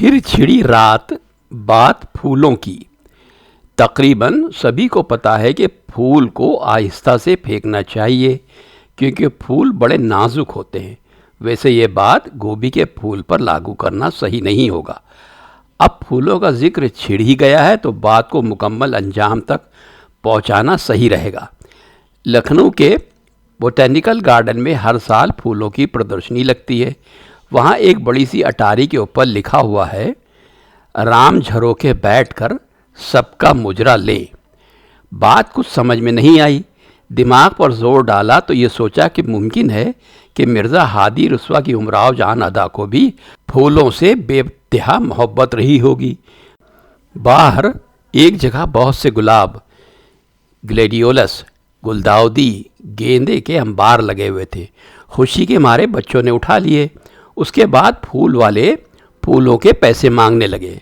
फिर छिड़ी रात, बात फूलों की। तकरीबन सभी को पता है कि फूल को आहिस्ता से फेंकना चाहिए क्योंकि फूल बड़े नाजुक होते हैं। वैसे ये बात गोभी के फूल पर लागू करना सही नहीं होगा। अब फूलों का जिक्र छिड़ ही गया है तो बात को मुकम्मल अंजाम तक पहुंचाना सही रहेगा। लखनऊ के बोटेनिकल गार्डन में हर साल फूलों की प्रदर्शनी लगती है। वहाँ एक बड़ी सी अटारी के ऊपर लिखा हुआ है, राम झरोखे बैठकर सबका मुजरा ले। बात कुछ समझ में नहीं आई। दिमाग पर जोर डाला तो ये सोचा कि मुमकिन है कि मिर्ज़ा हादी रुस्वा की उमराव जान अदा को भी फूलों से बेइंतहा मोहब्बत रही होगी। बाहर एक जगह बहुत से गुलाब, ग्लेडियोलस, गुलदाउदी, गेंदे के अंबार लगे हुए थे। खुशी के मारे बच्चों ने उठा लिए। उसके बाद फूल वाले फूलों के पैसे मांगने लगे।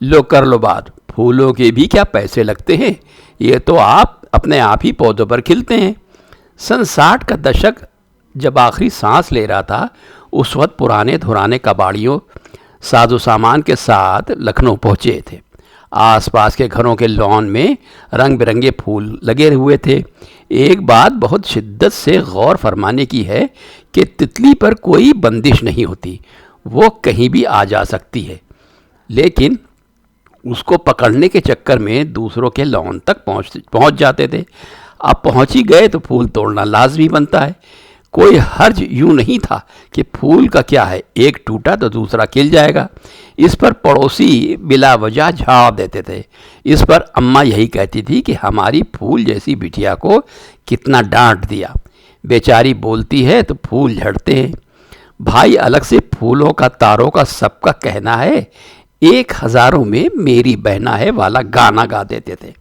लो कर लो बात, फूलों के भी क्या पैसे लगते हैं, ये तो आप अपने आप ही पौधों पर खिलते हैं। सन 60 का दशक जब आखिरी सांस ले रहा था, उस वक्त पुराने धुराने कबाड़ियों साजो सामान के साथ लखनऊ पहुँचे थे। आसपास के घरों के लॉन में रंग बिरंगे फूल लगे हुए थे। एक बात बहुत शिद्दत से गौर फरमाने की है कि तितली पर कोई बंदिश नहीं होती, वो कहीं भी आ जा सकती है, लेकिन उसको पकड़ने के चक्कर में दूसरों के लॉन तक पहुंच जाते थे। अब पहुंच ही गए तो फूल तोड़ना लाजमी बनता है। कोई हर्ज यूं नहीं था कि फूल का क्या है, एक टूटा तो दूसरा खिल जाएगा। इस पर पड़ोसी बिला वजह झाड़ देते थे। इस पर अम्मा यही कहती थी कि हमारी फूल जैसी बिटिया को कितना डांट दिया, बेचारी बोलती है तो फूल झड़ते हैं। भाई अलग से फूलों का तारों का सबका कहना है, 1000 में मेरी बहना है वाला गाना गा देते थे।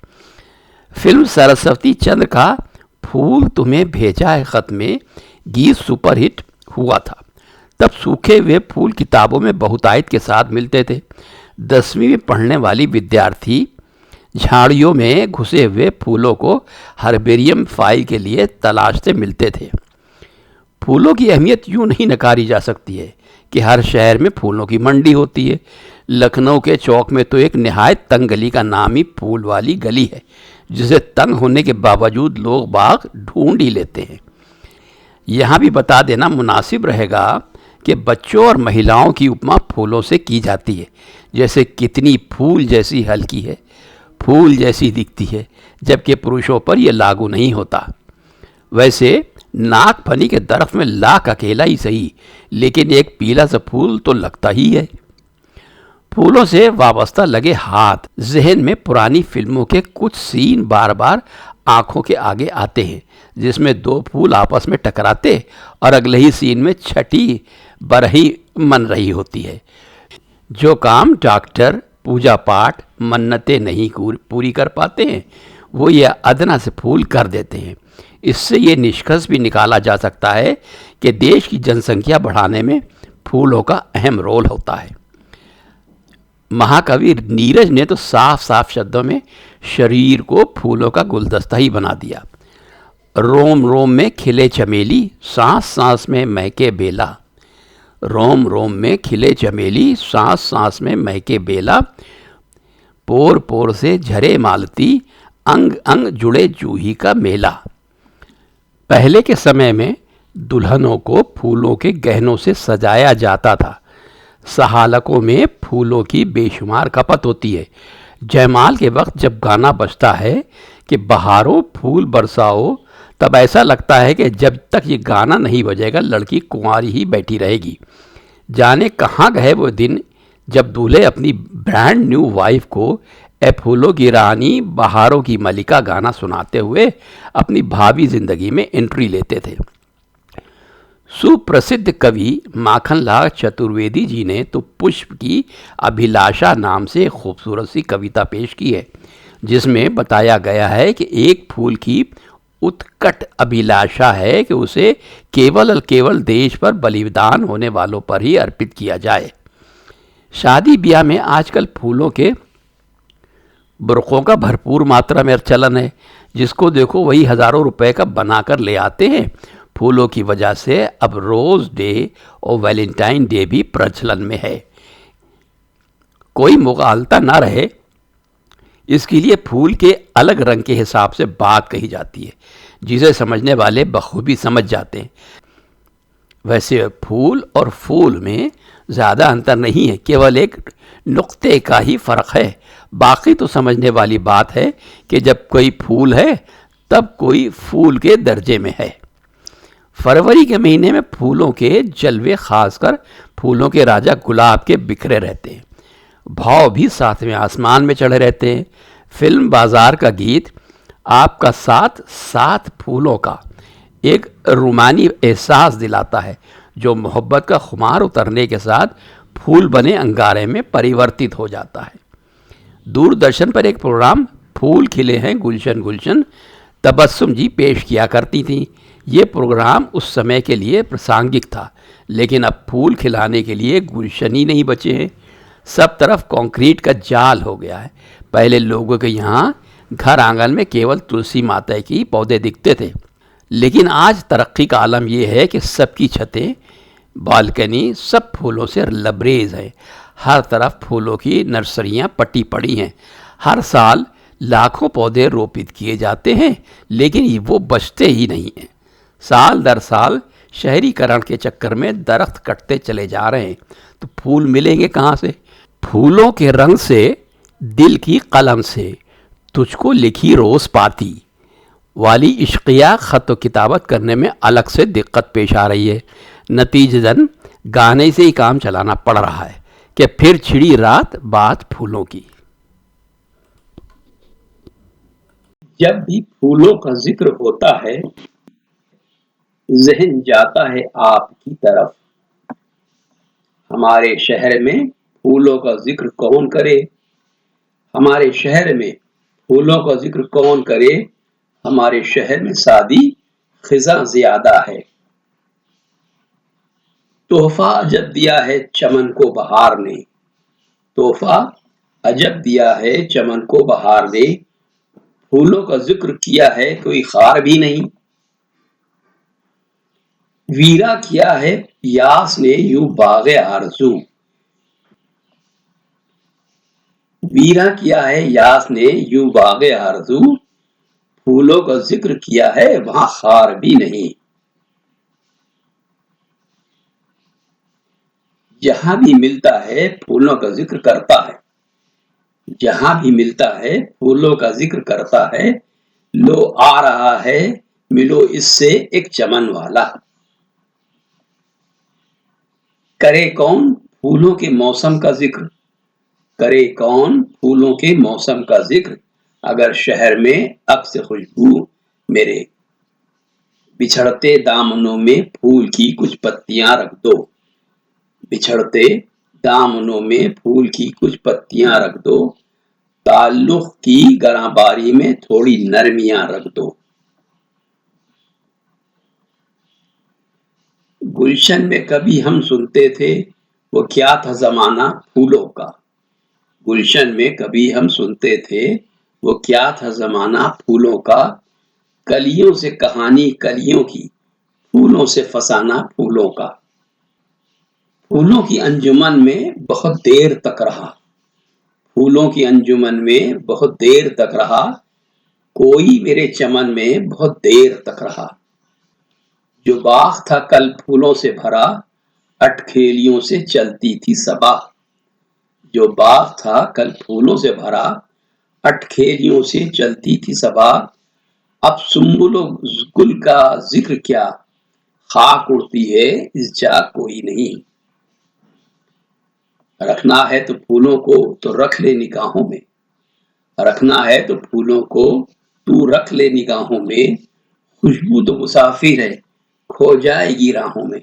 फिल्म सरस्वती चंद्र का फूल तुम्हें भेजा है खत में गीत सुपरहिट हुआ था। तब सूखे हुए फूल किताबों में बहुतायत के साथ मिलते थे। 10वीं में पढ़ने वाली विद्यार्थी झाड़ियों में घुसे हुए फूलों को हर्बेरियम फाइल के लिए तलाशते मिलते थे। फूलों की अहमियत यूं नहीं नकारी जा सकती है कि हर शहर में फूलों की मंडी होती है। लखनऊ के चौक में तो एक निहायत तंग गली का नाम ही फूल वाली गली है, जिसे तंग होने के बावजूद लोग बाग ढूंढ ही लेते हैं। यहाँ भी बता देना मुनासिब रहेगा कि बच्चों और महिलाओं की उपमा फूलों से की जाती है, जैसे कितनी फूल जैसी हल्की है, फूल जैसी दिखती है, जबकि पुरुषों पर यह लागू नहीं होता। वैसे नागफनी के दरख्त में लाख अकेला ही सही, लेकिन एक पीला सा फूल तो लगता ही है। फूलों से वाबस्ता लगे हाथ, जहन में पुरानी फिल्मों के कुछ सीन बार बार आंखों के आगे आते हैं, जिसमें 2 फूल आपस में टकराते और अगले ही सीन में छठी बरही मन रही होती है। जो काम डॉक्टर पूजा पाठ मन्नतें नहीं पूरी कर पाते हैं, वो ये अदना से फूल कर देते हैं। इससे ये निष्कर्ष भी निकाला जा सकता है कि देश की जनसंख्या बढ़ाने में फूलों का अहम रोल होता है। महाकवि नीरज ने तो साफ साफ शब्दों में शरीर को फूलों का गुलदस्ता ही बना दिया। रोम रोम में खिले चमेली, सांस सांस में महके बेला। रोम रोम में खिले चमेली, सांस सांस में महके बेला। पोर पोर से झरे मालती, अंग अंग जुड़े जूही का मेला। पहले के समय में दुल्हनों को फूलों के गहनों से सजाया जाता था। सहालकों में फूलों की बेशुमार खपत होती है। जयमाल के वक्त जब गाना बजता है कि बहारों फूल बरसाओ, तब ऐसा लगता है कि जब तक ये गाना नहीं बजेगा लड़की कुंवारी ही बैठी रहेगी। जाने कहाँ गए वो दिन जब दूल्हे अपनी ब्रांड न्यू वाइफ को ए फूलों की रानी बहारों की मलिका गाना सुनाते हुए अपनी भावी जिंदगी में एंट्री लेते थे। सुप्रसिद्ध कवि माखनलाल चतुर्वेदी जी ने तो पुष्प की अभिलाषा नाम से खूबसूरत सी कविता पेश की है, जिसमें बताया गया है कि एक फूल की उत्कट अभिलाषा है कि उसे केवल और केवल देश पर बलिदान होने वालों पर ही अर्पित किया जाए। शादी ब्याह में आजकल फूलों के बुरकों का भरपूर मात्रा में चलन है। जिसको देखो वही हज़ारों रुपए का बनाकर ले आते हैं। फूलों की वजह से अब रोज़ डे और वैलेंटाइन डे भी प्रचलन में है। कोई मुगालता ना रहे, इसके लिए फूल के अलग रंग के हिसाब से बात कही जाती है, जिसे समझने वाले बखूबी समझ जाते हैं। वैसे फूल और फूल में ज़्यादा अंतर नहीं है, केवल एक नुक्ते का ही फ़र्क है। बाकी तो समझने वाली बात है कि जब कोई फूल है तब कोई फूल के दर्जे में है। फरवरी के महीने में फूलों के जलवे, खासकर फूलों के राजा गुलाब के बिखरे रहते हैं। भाव भी सातवें आसमान में चढ़े रहते हैं। फिल्म बाजार का गीत आपका साथ साथ फूलों का एक रूमानी एहसास दिलाता है, जो मोहब्बत का खुमार उतरने के साथ फूल बने अंगारे में परिवर्तित हो जाता है। दूरदर्शन पर एक प्रोग्राम फूल खिले हैं गुलशन गुलशन तबस्सुम जी पेश किया करती थीं। ये प्रोग्राम उस समय के लिए प्रासंगिक था, लेकिन अब फूल खिलाने के लिए गुलशन ही नहीं बचे हैं। सब तरफ कंक्रीट का जाल हो गया है। पहले लोगों के यहाँ घर आंगन में केवल तुलसी माता की पौधे दिखते थे, लेकिन आज तरक्की का आलम यह है कि सबकी छतें, बालकनी सब फूलों से लबरेज है। हर तरफ फूलों की नर्सरियां पटी पड़ी हैं। हर साल लाखों पौधे रोपित किए जाते हैं, लेकिन वो बचते ही नहीं हैं। साल दर साल शहरीकरण के चक्कर में दरख्त कटते चले जा रहे हैं, तो फूल मिलेंगे कहाँ से? फूलों के रंग से, दिल की कलम से तुझको लिखी रोज़ पाती वाली इश्किया ख़त किताबत करने में अलग से दिक्कत पेश आ रही है। नतीजतन गाने से ही काम चलाना पड़ रहा है कि फिर छिड़ी रात बात फूलों की। जब भी फूलों का जिक्र होता है, जहन जाता है आपकी तरफ। हमारे शहर में फूलों का जिक्र कौन करे? हमारे शहर में फूलों का जिक्र कौन करे? हमारे शहर में शादी खिजा ज्यादा है। तोहफा अजब दिया है चमन को बहार ने। तोहफा अजब दिया है चमन को बहार ने। फूलों का जिक्र किया है कोई खार भी नहीं। वीरा किया है यास ने यूं बागे आरज़ू। वीरा किया है यास ने यूं बागे आरज़ू। फूलों का जिक्र किया है वहां खार भी नहीं। जहां भी मिलता है फूलों का जिक्र करता है। जहां भी मिलता है फूलों का जिक्र करता है। लो आ रहा है मिलो इससे एक चमन वाला। करे कौन फूलों के मौसम का जिक्र? करे कौन फूलों के मौसम का जिक्र? अगर शहर में अक्स खुशबू मेरे बिछड़ते दामनों में फूल की कुछ पत्तियां रख दो। बिछड़ते दामनों में फूल की कुछ पत्तियां रख दो। ताल्लुक की गराबारी में थोड़ी नरमियां रख दो। गुलशन में कभी हम सुनते थे वो क्या था जमाना फूलों का। गुलशन में कभी हम सुनते थे वो क्या था जमाना फूलों का। कलियों से कहानी कलियों की, फूलों से फसाना फूलों का। फूलों की अंजुमन में बहुत देर तक रहा। फूलों की अंजुमन में बहुत देर तक रहा। कोई मेरे चमन में बहुत देर तक रहा। जो बाग था कल फूलों से भरा, अटखेलियों से चलती थी सबा। जो बाग था कल फूलों से भरा, अटखेलियों से चलती थी सबा। अब सुम्बुल गुल का जिक्र क्या, खाक उड़ती है इस जा कोई नहीं। रखना है तो फूलों को तो रख ले निगाहों में। रखना है तो फूलों को तू रख ले निगाहों में। खुशबू तो मुसाफिर है खो जाएगी राहों में।